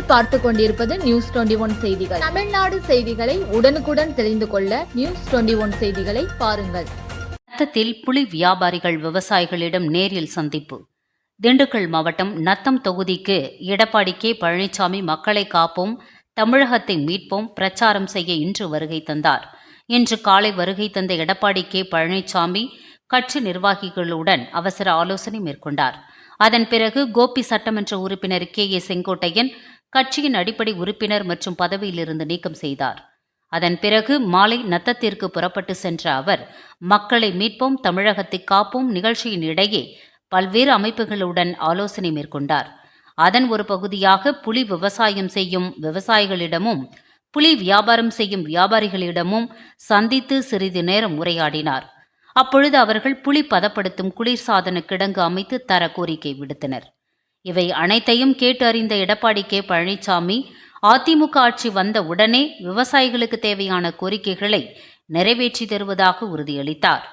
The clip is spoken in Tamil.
நீங்கள் பார்த்து கொண்டிருப்பது News21 செய்திகள். தமிழ்நாடு செய்திகளை உடனுக்குடன் தெரிந்து கொள்ள News21 செய்திகளை பாருங்கள். நத்தத்தில் புலி வியாபாரிகள் விவசாயிகளிடம் நேரில் சந்திப்பு. திண்டுக்கல் மாவட்டம் நத்தம் தொகுதிக்கு எடப்பாடி கே பழனிசாமி மக்களை காப்போம், தமிழகத்தை மீட்போம் பிரச்சாரம் செய்ய இன்று வருகை தந்தார். இன்று காலை வருகை தந்த எடப்பாடி கே பழனிசாமி கட்சி நிர்வாகிகளுடன் அவசர ஆலோசனை மேற்கொண்டார். அதன் பிறகு கோபி சட்டமன்ற உறுப்பினர் KA செங்கோட்டையன் கட்சியின் அடிப்படை உறுப்பினர் மற்றும் பதவியிலிருந்து நீக்கம் செய்தார். அதன் பிறகு மாலை நத்தத்திற்கு புறப்பட்டு சென்ற அவர் மக்களை மீட்போம், தமிழகத்தை காப்போம் நிகழ்ச்சியின் இடையே பல்வேறு அமைப்புகளுடன் ஆலோசனை மேற்கொண்டார். அதன் ஒரு பகுதியாக புலி விவசாயம் செய்யும் விவசாயிகளிடமும் புலி வியாபாரம் செய்யும் வியாபாரிகளிடமும் சந்தித்து சிறிது நேரம் உரையாடினார். அப்பொழுது அவர்கள் புலி பதப்படுத்தும் குளிர்சாதன கிடங்கு அமைத்து தர கோரிக்கை விடுத்தனர். இவை அனைத்தையும் கேட்டு அறிந்த எடப்பாடி கே பழனிசாமி அதிமுக ஆட்சி வந்த உடனே விவசாயிகளுக்கு தேவையான கோரிக்கைகளை நிறைவேற்றி தருவதாக உறுதியளித்தார்.